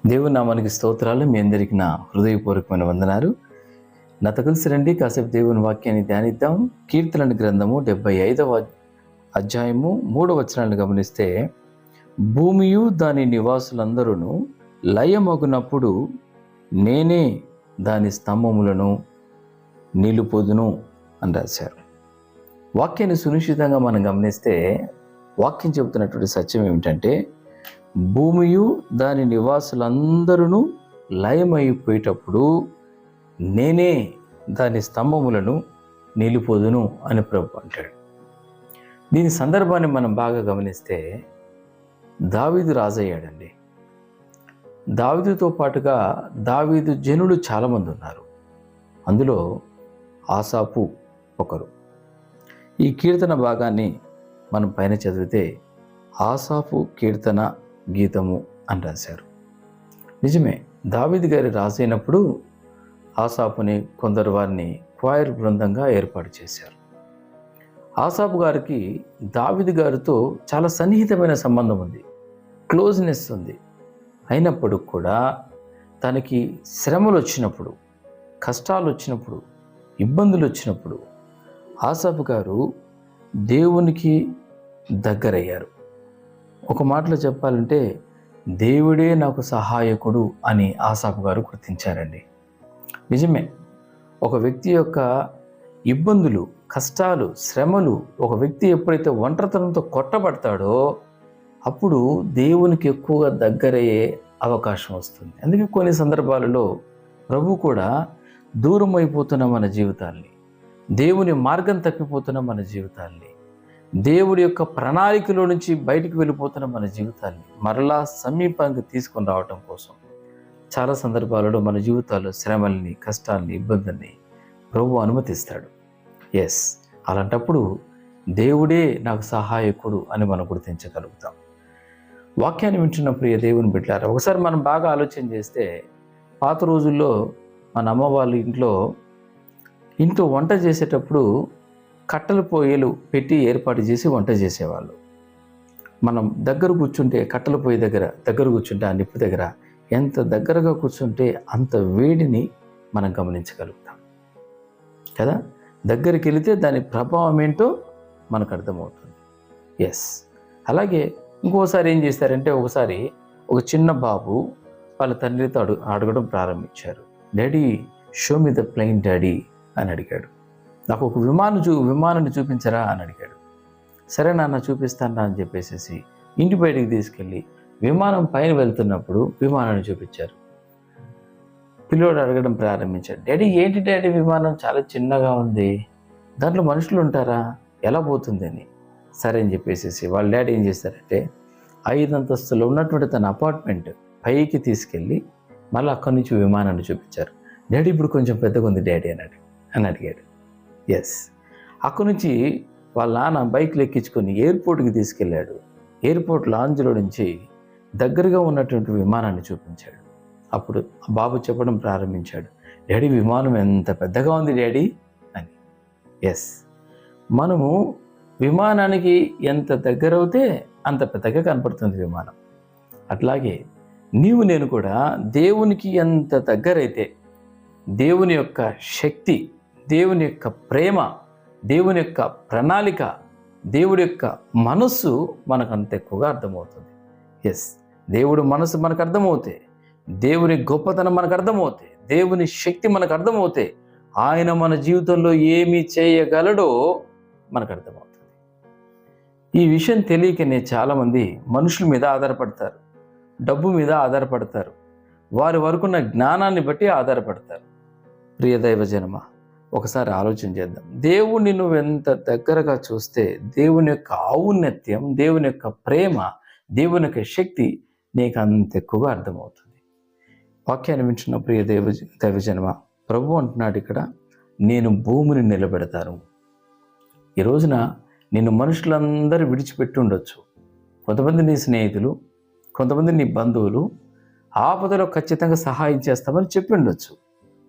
దేవుని నామానికి స్తోత్రాలు. మీ అందరికీ నా హృదయపూర్వకమైన వందనాలు. నాతో కలిసి రండి, కాసేపు దేవుని వాక్యాన్ని ధ్యానిద్దాం. కీర్తనల గ్రంథము 75వ అధ్యాయము 3వ వచనాన్ని గమనిస్తే, భూమియు దాని నివాసులందరూ లయమగునప్పుడు నేనే దాని స్తంభములను నిలుపుదును అని రాశారు. వాక్యాన్ని సునిశ్చితంగా మనం గమనిస్తే వాక్యం చెబుతున్నటువంటి సత్యం ఏమిటంటే, భూమియు దాని నివాసులందరూ లయమైపోయేటప్పుడు నేనే దాని స్తంభములను నిలుపుదును అని ప్రభు అంటాడు. దీని సందర్భాన్ని మనం బాగా గమనిస్తే, దావీదు రాజయ్యాడండి. దావీదుతో పాటుగా దావీదు జనులు చాలామంది ఉన్నారు. అందులో ఆసాపు ఒకరు. ఈ కీర్తన భాగాన్ని మనం పైన చదివితే ఆసాపు కీర్తన గీతము అని రాశారు. నిజమే, దావీదు గారి రాసైనప్పుడు ఆసాపుని కొందరు వారిని క్వైర్ బృందంగా ఏర్పాటు చేశారు. ఆసాపు గారికి దావీదు గారితో చాలా సన్నిహితమైన సంబంధం ఉంది, క్లోజ్నెస్ ఉంది. అయినప్పుడు కూడా తనకి శ్రమలు వచ్చినప్పుడు, కష్టాలు వచ్చినప్పుడు, ఇబ్బందులు వచ్చినప్పుడు ఆసాపు గారు దేవునికి దగ్గరయ్యారు. ఒక మాటలో చెప్పాలంటే, దేవుడే నాకు సహాయకుడు అని ఆసాపు గారు గుర్తించారండి. నిజమే, ఒక వ్యక్తి యొక్క ఇబ్బందులు, కష్టాలు, శ్రమలు, ఒక వ్యక్తి ఎప్పుడైతే ఒంటరితనంతో కొట్టబడతాడో అప్పుడు దేవునికి ఎక్కువగా దగ్గరయ్యే అవకాశం వస్తుంది. అందుకే కొన్ని సందర్భాలలో ప్రభు కూడా దూరం అయిపోతున్న మన జీవితాల్ని, దేవుని మార్గం తప్పిపోతున్న మన జీవితాల్ని, దేవుడి యొక్క ప్రణాళికలో నుంచి బయటికి వెళ్ళిపోతున్న మన జీవితాన్ని మరలా సమీపంగా తీసుకొని రావటం కోసం చాలా సందర్భాలలో మన జీవితాల్లో శ్రమల్ని, కష్టాల్ని, ఇబ్బందుల్ని ప్రభు అనుమతిస్తాడు. ఎస్, అలాంటప్పుడు దేవుడే నాకు సహాయకుడు అని మనం గుర్తించగలుగుతాం. వాక్యాన్ని వింటున్న ప్రియ దేవుని బిడ్డలారా, ఒకసారి మనం బాగా ఆలోచన చేస్తే, పాత రోజుల్లో మన అమ్మ వాళ్ళ ఇంట్లో వంట చేసేటప్పుడు కట్టెల పొయ్యిలు పెట్టి ఏర్పాటు చేసి వంట చేసేవాళ్ళు. మనం దగ్గర కూర్చుంటే, కట్టెల పొయ్యి దగ్గర కూర్చుంటే, ఆ నిప్పు దగ్గర ఎంత దగ్గరగా కూర్చుంటే అంత వేడిని మనం గమనించగలుగుతాం కదా. దగ్గరికి వెళితే దాని ప్రభావం ఏంటో మనకు అర్థమవుతుంది. ఎస్, అలాగే ఇంకోసారి ఏం చేస్తారంటే, ఒకసారి ఒక చిన్న బాబు వాళ్ళ తండ్రితో అడగడం ప్రారంభించారు. Daddy, show me the plane daddy అని అడిగాడు. నాకు ఒక విమానాన్ని చూపించరా అని అడిగాడు. సరే నాన్న, చూపిస్తాను అని చెప్పేసి ఇంటి బయటికి తీసుకెళ్ళి విమానం పైన వెళ్తున్నప్పుడు విమానాన్ని చూపించారు. పిల్లోడు అడగడం ప్రారంభించాడు, డాడీ ఏంటి డాడీ, విమానం చాలా చిన్నగా ఉంది, దాంట్లో మనుషులు ఉంటారా, ఎలా పోతుంది అని. సరే అని చెప్పేసి వాళ్ళ డాడీ ఏం చేశారంటే, 5 అంతస్తులు ఉన్నటువంటి తన అపార్ట్మెంట్ పైకి తీసుకెళ్ళి మళ్ళీ అక్కడి నుంచి విమానాన్ని చూపించారు. డాడీ ఇప్పుడు కొంచెం పెద్దగా ఉంది డాడీ అని అడిగాడు. ఎస్, అక్కడి నుంచి వాళ్ళ నాన్న బైక్లు ఎక్కించుకొని ఎయిర్పోర్ట్కి తీసుకెళ్ళాడు. ఎయిర్పోర్ట్ లాంజ్లో నుంచి దగ్గరగా ఉన్నటువంటి విమానాన్ని చూపించాడు. అప్పుడు ఆ బాబు చెప్పడం ప్రారంభించాడు, డాడీ విమానం ఎంత పెద్దగా ఉంది డాడీ అని. ఎస్, మనము విమానానికి ఎంత దగ్గర అవుతే అంత పెద్దగా కనపడుతుంది విమానం. అట్లాగే నీవు నేను కూడా దేవునికి ఎంత దగ్గరైతే దేవుని యొక్క శక్తి, దేవుని యొక్క ప్రేమ, దేవుని యొక్క ప్రణాళిక, దేవుడి యొక్క మనస్సు మనకు అంత ఎక్కువగా అర్థమవుతుంది. ఎస్, దేవుడి మనసు మనకు అర్థమవుతే, దేవుని గొప్పతనం మనకు అర్థమవుతే, దేవుని శక్తి మనకు అర్థమవుతే, ఆయన మన జీవితంలో ఏమి చేయగలడో మనకు అర్థమవుతుంది. ఈ విషయం తెలియకనే చాలామంది మనుషుల మీద ఆధారపడతారు, డబ్బు మీద ఆధారపడతారు, వారి వరకున్న జ్ఞానాన్ని బట్టి ఆధారపడతారు. ప్రియ దైవజనమా, ఒకసారి ఆలోచన చేద్దాం. దేవుణ్ణి నువ్వు ఎంత దగ్గరగా చూస్తే దేవుని యొక్క ఔన్నత్యం, దేవుని యొక్క ప్రేమ, దేవుని యొక్క శక్తి నీకు అంత ఎక్కువగా అర్థమవుతుంది. వాక్యాన్ని వింటున్న ప్రియ దైవజనమా, ప్రభు అంటున్నాడు ఇక్కడ, నేను భూమిని నిలబెడతాను. ఈ రోజున నిన్ను మనుషులందరూ విడిచిపెట్టి ఉండొచ్చు. కొంతమంది నీ స్నేహితులు, కొంతమంది నీ బంధువులు ఆపదలో ఖచ్చితంగా సహాయం చేస్తామని చెప్పి ఉండొచ్చు.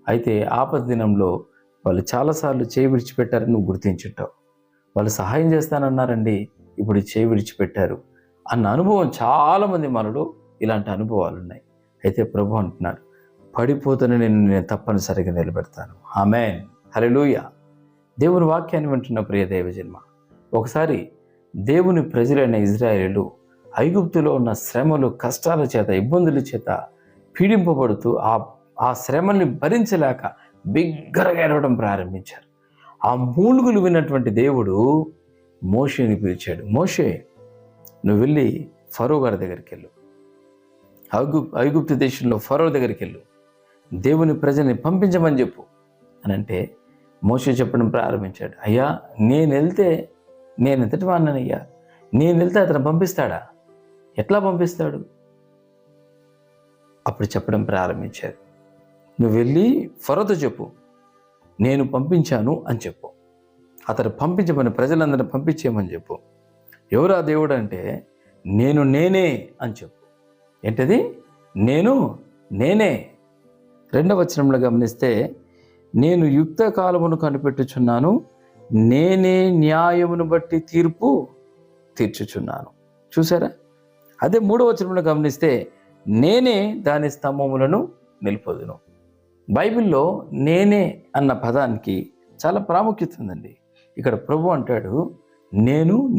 అయితే ఆపద దినంలో వాళ్ళు చాలాసార్లు చేయి విడిచిపెట్టారని నువ్వు గుర్తించుంటావు. వాళ్ళు సహాయం చేస్తానన్నారండి, ఇప్పుడు చేయి విడిచిపెట్టారు అన్న అనుభవం చాలామంది మనలో ఇలాంటి అనుభవాలు ఉన్నాయి. అయితే ప్రభు అంటున్నాడు, పడిపోతున్న నేను తప్పనిసరిగా నిలబెడతాను. ఆమేన్, హల్లెలూయా. దేవుని వాక్యాన్ని వింటున్న ప్రియ దైవజన్మ, ఒకసారి దేవుని ప్రజలైన ఇజ్రాయేలీలు ఐగుప్తులో ఉన్న శ్రమలు, కష్టాల చేత, ఇబ్బందుల చేత పీడింపబడుతూ ఆ శ్రమల్ని భరించలేక బిగ్గరగా ఏడవడం ప్రారంభించారు. ఆ మూలుగులు విన్నటువంటి దేవుడు మోషేని పిలిచాడు. మోషే, నువ్వు వెళ్ళి ఫరో గారి దగ్గరికి వెళ్ళు, ఐగుప్తు దేశంలో ఫరో దగ్గరికి వెళ్ళు, దేవుని ప్రజల్ని పంపించమని చెప్పు అని అంటే మోషే చెప్పడం ప్రారంభించాడు. అయ్యా, నేను ఎంతటి వాడినయ్యా, నేను వెళ్తే అతను పంపిస్తాడా? ఎట్లా పంపిస్తాడు? అప్పుడు చెప్పడం ప్రారంభించారు. నువ్వు వెళ్ళి ఫరోతో చెప్పు, నేను పంపించాను అని చెప్పు. అతను పంపించమని, ప్రజలందరినీ పంపించేయమని చెప్పు. ఎవరు ఆ దేవుడు అంటే, నేనే అని చెప్పు. ఏంటది? నేనే. 2వ వచనంలో గమనిస్తే, నేను యుక్త కాలమును కనిపెట్టుచున్నాను, నేనే న్యాయమును బట్టి తీర్పు తీర్చుచున్నాను. చూసారా? అదే 3వ వచనంలో గమనిస్తే, నేనే దాని స్తంభములను నిలుపొదును. బైబిల్లో నేనే అన్న పదానికి చాలా ప్రాముఖ్యత ఉందండి. ఇక్కడ ప్రభు అంటాడు,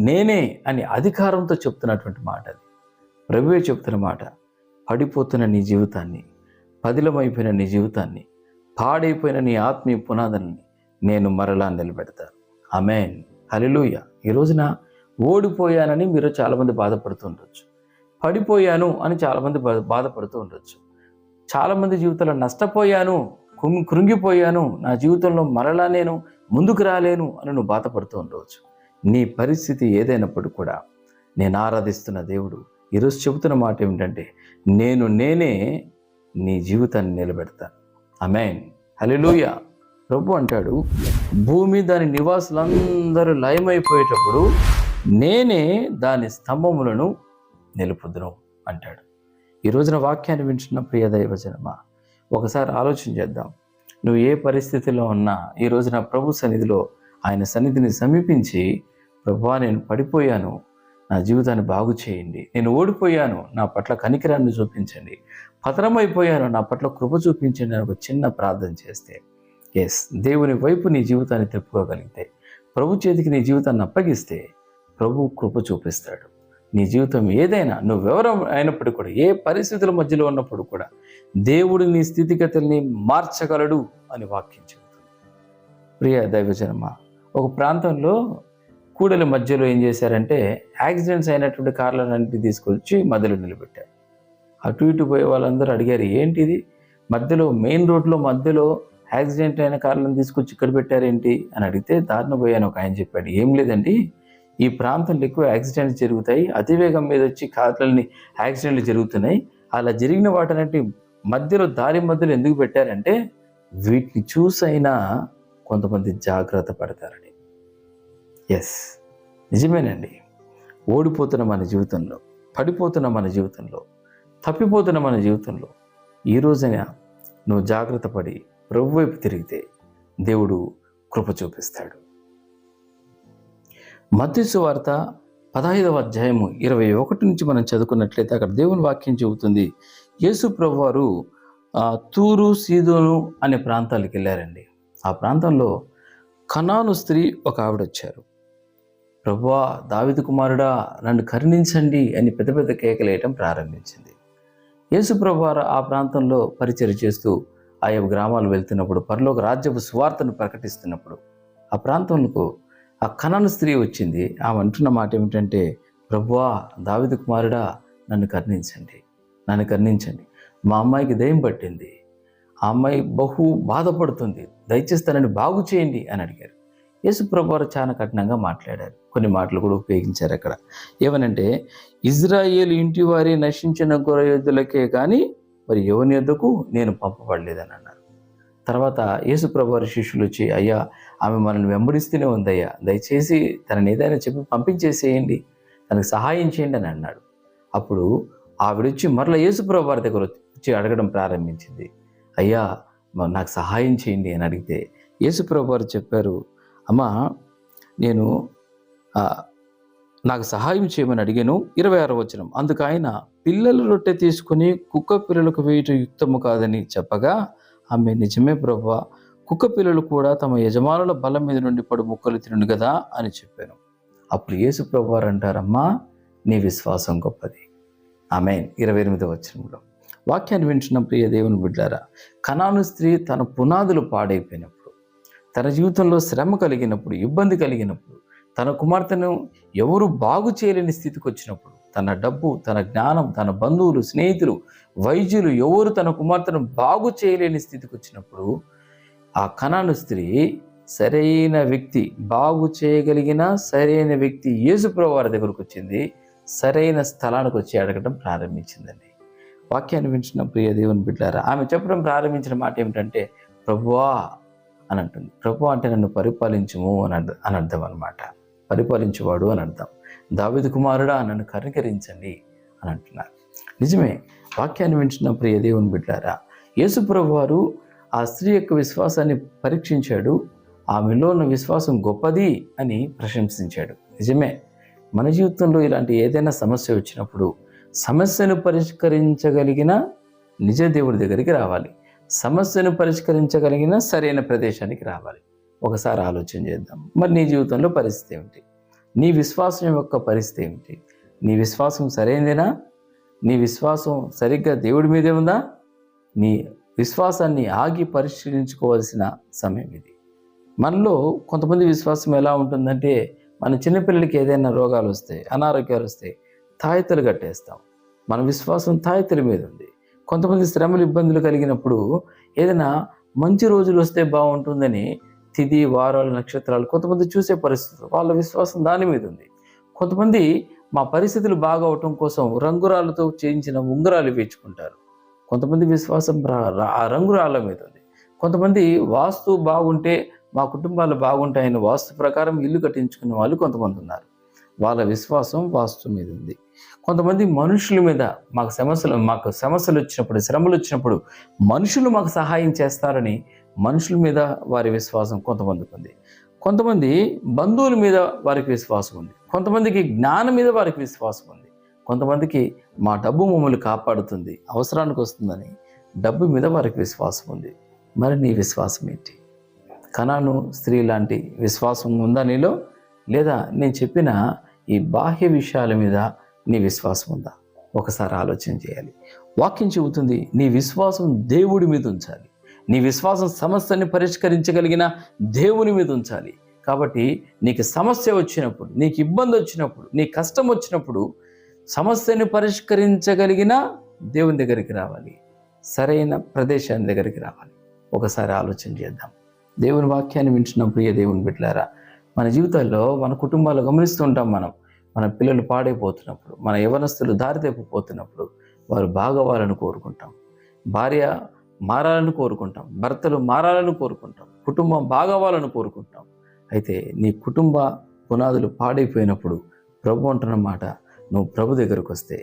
నేనే అని అధికారంతో చెప్తున్నటువంటి మాట అది. ప్రభువే చెప్తున్న మాట. పడిపోతున్న నీ జీవితాన్ని, పదిలమైపోయిన నీ జీవితాన్ని, పాడైపోయిన నీ ఆత్మీయ పునాదుల్ని నేను మరలా నిలబెడతాను. ఆమేన్, హల్లెలూయా. ఈ రోజున ఓడిపోయానని మీరు చాలామంది బాధపడుతూ ఉండొచ్చు. పడిపోయాను అని చాలామంది బాధపడుతూ ఉండొచ్చు. చాలామంది జీవితంలో నష్టపోయాను, కృంగిపోయాను, నా జీవితంలో మరలా నేను ముందుకు రాలేను అని నువ్వు బాధపడుతూ ఉండవచ్చు. నీ పరిస్థితి ఏదైనప్పుడు కూడా నేను ఆరాధిస్తున్న దేవుడు ఈరోజు చెబుతున్న మాట ఏమిటంటే, నేనే నీ జీవితాన్ని నిలబెడతాను. ఆమేన్, హల్లెలూయా. ప్రభు అంటాడు, భూమి దాని నివాసులందరూ లయమైపోయేటప్పుడు నేనే దాని స్తంభములను నిలుపుదును అంటాడు. ఈ రోజున వాక్యాన్ని వింటున్న ప్రియ దైవజనమా, ఒకసారి ఆలోచన చేద్దాం. నువ్వు ఏ పరిస్థితిలో ఉన్నా ఈ రోజున ప్రభు సన్నిధిలో, ఆయన సన్నిధిని సమీపించి, ప్రభువా, నేను పడిపోయాను, నా జీవితాన్ని బాగు చేయండి. నేను ఓడిపోయాను, నా పట్ల కనికరాన్ని చూపించండి. పతనమైపోయాను, నా పట్ల కృప చూపించండి అని ఒక చిన్న ప్రార్థన చేస్తే, దేవుని వైపు నీ జీవితాన్ని తిప్పుకోగలిగితే, ప్రభు చేతికి నీ జీవితాన్ని అప్పగిస్తే, ప్రభు కృప చూపిస్తాడు. నీ జీవితం ఏదైనా, నువ్వెవరు అయినప్పుడు కూడా, ఏ పరిస్థితుల మధ్యలో ఉన్నప్పుడు కూడా దేవుడు నీ స్థితిగతుల్ని మార్చగలడు అని వాక్యం చెబుతుంది. ప్రియ దైవజనమ, ఒక ప్రాంతంలో కూడలి మధ్యలో ఏం చేశారంటే, యాక్సిడెంట్స్ అయినటువంటి కార్లన్నింటినీ తీసుకొచ్చి మధ్యలో నిలబెట్టారు. అటు ఇటు పోయే వాళ్ళందరూ అడిగారు, ఏంటిది మధ్యలో, మెయిన్ రోడ్లో మధ్యలో యాక్సిడెంట్ అయిన కార్లను తీసుకొచ్చి ఇక్కడ పెట్టారేంటి అని అడిగితే, దారిన పోయాను ఒక ఆయన చెప్పాడు, ఏం లేదండి, ఈ ప్రాంతంలో ఎక్కువ యాక్సిడెంట్స్ జరుగుతాయి, అతివేగం మీద వచ్చి కార్లని యాక్సిడెంట్లు జరుగుతున్నాయి. అలా జరిగిన వాటన్నిటి మధ్యలో, దారి మధ్యలో ఎందుకు పెట్టారంటే, వీటిని చూసైనా కొంతమంది జాగ్రత్త పడతారని. నిజమేనండి. ఓడిపోతున్న మన జీవితంలో, పడిపోతున్న మన జీవితంలో, తప్పిపోతున్న మన జీవితంలో ఈ రోజైనా నువ్వు జాగ్రత్త పడి ప్రభు వైపు తిరిగితే దేవుడు కృప చూపిస్తాడు. మత్తయి సువార్త 15వ అధ్యాయము 21 నుంచి మనం చదువుకున్నట్లయితే అక్కడ దేవుని వాక్యం చెబుతుంది, యేసు ప్రభువారు తూరు, సీదోను అనే ప్రాంతాలకు వెళ్ళారండి. ఆ ప్రాంతంలో కనాను స్త్రీ ఒక ఆవిడ వచ్చారు. ప్రభువా, దావీదు కుమారుడా, నన్ను కరుణించండి అని పెద్ద పెద్ద కేకలేయటం ప్రారంభించింది. యేసు ప్రభువారు ఆ ప్రాంతంలో పరిచర్య చేస్తూ ఆయా గ్రామాలు వెళ్తున్నప్పుడు, పరలోక రాజ్యపు సువార్తను ప్రకటిస్తున్నప్పుడు ఆ ప్రాంతంలో ఆ కనాను స్త్రీ వచ్చింది. ఆమె అంటున్న మాట ఏమిటంటే, ప్రభువా, దావీదు కుమారుడా, నన్ను కరుణించండి, మా అమ్మాయికి దయ్యం పట్టింది, ఆ అమ్మాయి బహు బాధపడుతుంది, దయచేసి తనని బాగు చేయండి అని అడిగారు. యేసు ప్రభువారు చాలా కఠినంగా మాట్లాడారు. కొన్ని మాటలు కూడా ఉపయోగించారు అక్కడ. ఏమనంటే, ఇజ్రాయేలు ఇంటి వారి నశించిన గొర్రె యొద్దలకే కానీ మరి ఎవరి యొద్దకు నేను పంపబడలేదని అన్నారు. తర్వాత యేసు ప్రభువారి శిష్యులు వచ్చి, అయ్యా, ఆమె మనల్ని వెంబడిస్తూనే ఉందయ్యా, దయచేసి తనని ఏదైనా చెప్పి పంపించేసేయండి, తనకు సహాయం చేయండి అని అన్నాడు. అప్పుడు ఆవిడొచ్చి మరలా యేసు ప్రభువారి దగ్గర వచ్చి అడగడం ప్రారంభించింది, అయ్యా, నాకు సహాయం చేయండి అని అడిగితే యేసు ప్రభువారు చెప్పారు, అమ్మా, నేను నాకు సహాయం చేయమని అడిగాను. 26వ వచనం, అందుకు ఆయన, పిల్లల రొట్టె తీసుకుని కుక్క పిల్లలకు వేయుట యుక్తము కాదని చెప్పగా ఆమె, నిజమే ప్రభువా, కుక్క పిల్లలు కూడా తమ యజమానుల బలం మీద నుండి పడు ముక్కలు తినును కదా అని చెప్పాను. అప్పుడు యేసు ప్రభువారు అంటారమ్మా, నీ విశ్వాసం గొప్పది. ఆమేన్. 28వ వచనంలో వాక్యాన్ని వింటున్న ప్రియ దేవుని బిడ్డారా, కనాను స్త్రీ తన పునాదులు పాడైపోయినప్పుడు, తన జీవితంలో శ్రమ కలిగినప్పుడు, ఇబ్బంది కలిగినప్పుడు, తన కుమార్తెను ఎవరు బాగు చేయలేని స్థితికి వచ్చినప్పుడు, తన డబ్బు, తన జ్ఞానం, తన బంధువులు, స్నేహితులు, వైద్యులు ఎవరు తన కుమార్తెను బాగు చేయలేని స్థితికి వచ్చినప్పుడు, ఆ కనాను స్త్రీ సరైన వ్యక్తి, బాగు చేయగలిగిన సరైన వ్యక్తి యేసుప్రభువు వారి దగ్గరకు వచ్చింది. సరైన స్థలానికి వచ్చి అడగడం ప్రారంభించిందండి. వాక్యాన్ని వింటున్న ప్రియ దేవుని బిడ్డారా, ఆమె చెప్పడం ప్రారంభించిన మాట ఏమిటంటే, ప్రభువా అని అంటుంది. ప్రభువా అంటే నన్ను పరిపాలించుము అని అర్థం అనమాట. పరిపాలించువాడు అని అర్థం. దావీదు కుమారుడా నన్ను కనికరించండి అని అంటున్నారు. నిజమే. వాక్యాన్ని వింటున్న ప్రియ దేవుని బిడ్డారా, యేసు ప్రభువు వారు ఆ స్త్రీ యొక్క విశ్వాసాన్ని పరీక్షించాడు. ఆమెలో ఉన్న విశ్వాసం గొప్పది అని ప్రశంసించాడు. నిజమే. మన జీవితంలో ఇలాంటి ఏదైనా సమస్య వచ్చినప్పుడు సమస్యను పరిష్కరించగలిగిన నిజ దేవుడి దగ్గరికి రావాలి. సమస్యను పరిష్కరించగలిగిన సరైన ప్రదేశానికి రావాలి. ఒకసారి ఆలోచన చేద్దాం. మరి నీ జీవితంలో పరిస్థితి ఏమిటి? నీ విశ్వాసం యొక్క పరిస్థితి ఏమిటి? నీ విశ్వాసం సరైనదేనా? నీ విశ్వాసం సరిగ్గా దేవుడి మీదే ఉందా? నీ విశ్వాసాన్ని ఆగి పరిశీలించుకోవాల్సిన సమయం ఇది. మనలో కొంతమంది విశ్వాసం ఎలా ఉంటుందంటే, మన చిన్నపిల్లలకి ఏదైనా రోగాలు వస్తాయి, అనారోగ్యాలు వస్తాయి, తాయెత్తులు కట్టేస్తాం. మన విశ్వాసం తాయెత్తుల మీద ఉంది. కొంతమంది శ్రమలు, ఇబ్బందులు కలిగినప్పుడు ఏదైనా మంచి రోజులు వస్తే బాగుంటుందని తిథి, వారాలు, నక్షత్రాలు కొంతమంది చూసే పరిస్థితులు, వాళ్ళ విశ్వాసం దాని మీద ఉంది. కొంతమంది మా పరిస్థితులు బాగవటం కోసం రంగురాళ్ళతో చేయించిన ఉంగరాలు వేయించుకుంటారు. కొంతమంది విశ్వాసం ఆ రంగురాళ్ళ మీద ఉంది. కొంతమంది వాస్తు బాగుంటే మా కుటుంబాలు బాగుంటాయని వాస్తు ప్రకారం ఇల్లు కట్టించుకునే వాళ్ళు కొంతమంది ఉన్నారు. వాళ్ళ విశ్వాసం వాస్తు మీద ఉంది. కొంతమంది మనుషుల మీద మాకు సమస్యలు వచ్చినప్పుడు, శ్రమలు వచ్చినప్పుడు మనుషులు మాకు సహాయం చేస్తారని మనుషుల మీద వారి విశ్వాసం కొంతమందికి ఉంది. కొంతమంది బంధువుల మీద వారికి విశ్వాసం ఉంది. కొంతమందికి జ్ఞానం మీద వారికి విశ్వాసం ఉంది. కొంతమందికి మా డబ్బు మమ్మల్ని కాపాడుతుంది, అవసరానికి వస్తుందని డబ్బు మీద వారికి విశ్వాసం ఉంది. మరి నీ విశ్వాసం ఏంటి? కనాను స్త్రీ లాంటి విశ్వాసం ఉందా నీలో? లేదా నేను చెప్పిన ఈ బాహ్య విషయాల మీద నీ విశ్వాసం ఉందా? ఒకసారి ఆలోచన చేయాలి. వాక్యం చెబుతుంది, నీ విశ్వాసం దేవుడి మీద ఉంచాలి. నీ విశ్వాసం సమస్యని పరిష్కరించగలిగిన దేవుని మీద ఉంచాలి. కాబట్టి నీకు సమస్య వచ్చినప్పుడు, నీకు ఇబ్బంది వచ్చినప్పుడు, నీ కష్టం వచ్చినప్పుడు సమస్యని పరిష్కరించగలిగిన దేవుని దగ్గరికి రావాలి. సరైన ప్రదేశాన్ని దగ్గరికి రావాలి. ఒకసారి ఆలోచన చేద్దాం. దేవుని వాక్యాన్ని వింటున్న ప్రియ దేవుని బిడ్డలారా, మన జీవితాల్లో మన కుటుంబాలు గమనిస్తూ ఉంటాం. మన పిల్లలు పాడైపోతున్నప్పుడు, మన యవనస్తులు దారి తప్పిపోతున్నప్పుడు వారు బాగవ్వాలని కోరుకుంటాం. భార్య మారాలని కోరుకుంటాం, భర్తలు మారాలని కోరుకుంటాం, కుటుంబం బాగవ్వాలని కోరుకుంటాం. అయితే నీ కుటుంబ పునాదులు పాడైపోయినప్పుడు ప్రభు అంటున్న మాట, నువ్వు ప్రభు దగ్గరకు వస్తే,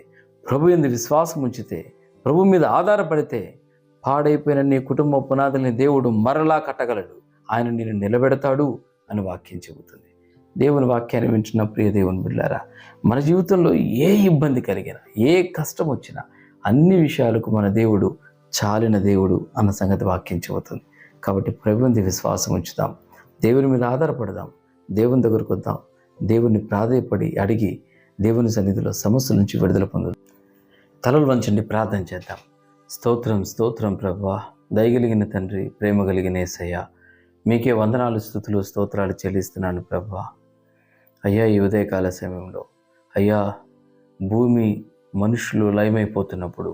ప్రభు యందు విశ్వాసం ఉంచితే, ప్రభు మీద ఆధారపడితే పాడైపోయిన నీ కుటుంబ పునాదుల్ని దేవుడు మరలా కట్టగలడు. ఆయన నిన్ను నిలబెడతాడు అని వాక్యం చెబుతుంది. దేవుని వాక్యాన్ని వింటున్న ప్రియ దేవుని బిడ్డలారా, మన జీవితంలో ఏ ఇబ్బంది కలిగినా, ఏ కష్టం వచ్చినా అన్ని విషయాలకు మన దేవుడు చాలిన దేవుడు అన్న సంగతి వాక్యం చెబుతుంది. కాబట్టి ప్రభువుని విశ్వాసం ఉంచుదాం, దేవుని మీద ఆధారపడదాం, దేవుని దగ్గరకు వద్దాం, దేవుని ప్రాధేయపడి అడిగి దేవుని సన్నిధిలో సమస్యల నుంచి విడుదల పొందుదాం. తలలు వంచండి, ప్రార్థన చేద్దాం. స్తోత్రం స్తోత్రం ప్రభువా, దయగలిగిన తండ్రి, ప్రేమ కలిగిన యేసయ్య, మీకే వందనాలు, స్తుతులు, స్తోత్రాలు చెల్లిస్తున్నాను ప్రభువా. అయ్యా, ఈ ఉదయకాల సమయంలో అయ్యా, భూమి మనుషులు లయమైపోతున్నప్పుడు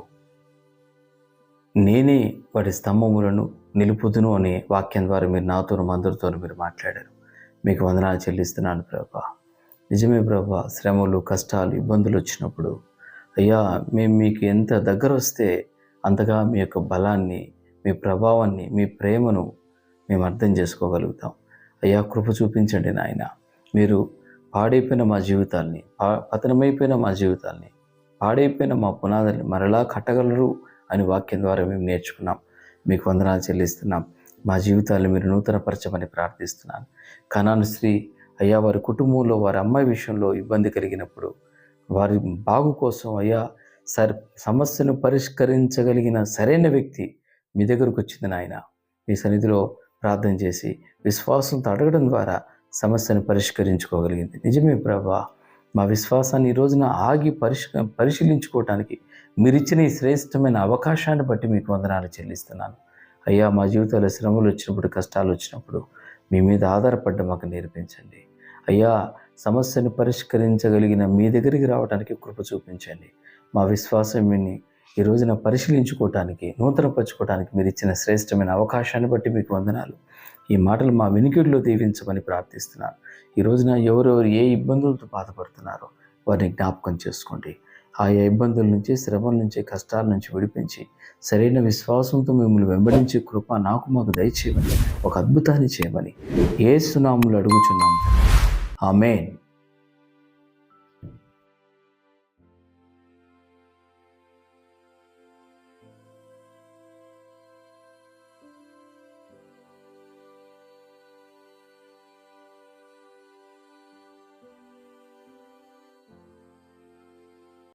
నేనే వాటి స్తంభములను నిలుపుదును అనే వాక్యం ద్వారా మీరు నాతోనూ అందరితో మీరు మాట్లాడారు. మీకు వందనాలు చెల్లిస్తున్నాను ప్రభువా. నిజమే ప్రభువా, శ్రమలు, కష్టాలు, ఇబ్బందులు వచ్చినప్పుడు అయ్యా, మేము మీకు ఎంత దగ్గర వస్తే అంతగా మీ యొక్క బలాన్ని, మీ ప్రభావాన్ని, మీ ప్రేమను మేము అర్థం చేసుకోగలుగుతాం. అయ్యా, కృప చూపించండి నాయన. మీరు పాడైపోయిన మా జీవితాల్ని, పతనమైపోయిన మా జీవితాల్ని, పాడైపోయిన మా పునాదుల్ని మరలా కట్టగలరు అని వాక్యం ద్వారా మేము నేర్చుకున్నాం. మీకు వందనాలు చెల్లిస్తున్నాం. మా జీవితాలను మీరు నూతనపరచమని ప్రార్థిస్తున్నాను. కనాను స్త్రీ అయ్యా వారి కుటుంబంలో వారి అమ్మాయి విషయంలో ఇబ్బంది కలిగినప్పుడు వారి బాగు కోసం అయ్యా సమస్యను పరిష్కరించగలిగిన సరైన వ్యక్తి మీ దగ్గరకు వచ్చింది నాయన. మీ సన్నిధిలో ప్రార్థన చేసి విశ్వాసంతో అడగడం ద్వారా సమస్యను పరిష్కరించుకోగలిగింది. నిజమే ప్రభా, మా విశ్వాసాన్ని ఈ రోజున ఆగి పరిశీలించుకోవటానికి మీరిచ్చిన ఈ శ్రేష్టమైన అవకాశాన్ని బట్టి మీకు వందనాలు చెల్లిస్తున్నాను. అయ్యా మా జీవితాల్లో శ్రమలు వచ్చినప్పుడు, కష్టాలు వచ్చినప్పుడు మీ మీద ఆధారపడ్డ మాకు నేర్పించండి. అయ్యా సమస్యను పరిష్కరించగలిగిన మీ దగ్గరికి రావడానికి కృప చూపించండి. మా విశ్వాసం ఈ రోజున పరిశీలించుకోవటానికి, నూతనపరచుకోవటానికి మీరు ఇచ్చిన శ్రేష్టమైన అవకాశాన్ని బట్టి మీకు వందనాలు. ఈ మాటలు మా వినికిడిలో దీవించమని ప్రార్థిస్తున్నాను. ఈ రోజున ఎవరెవరు ఏ ఇబ్బందులతో బాధపడుతున్నారో వారిని జ్ఞాపకం చేసుకోండి. ఆయా ఇబ్బందుల నుంచి, శ్రమల నుంచి, కష్టాల నుంచి విడిపించి సరైన విశ్వాసంతో మిమ్మల్ని వెంబడించే కృప మాకు దయచేయమని, ఒక అద్భుతాన్ని చేయమని యేసు నామములో అడుగుచున్నాము. ఆమేన్.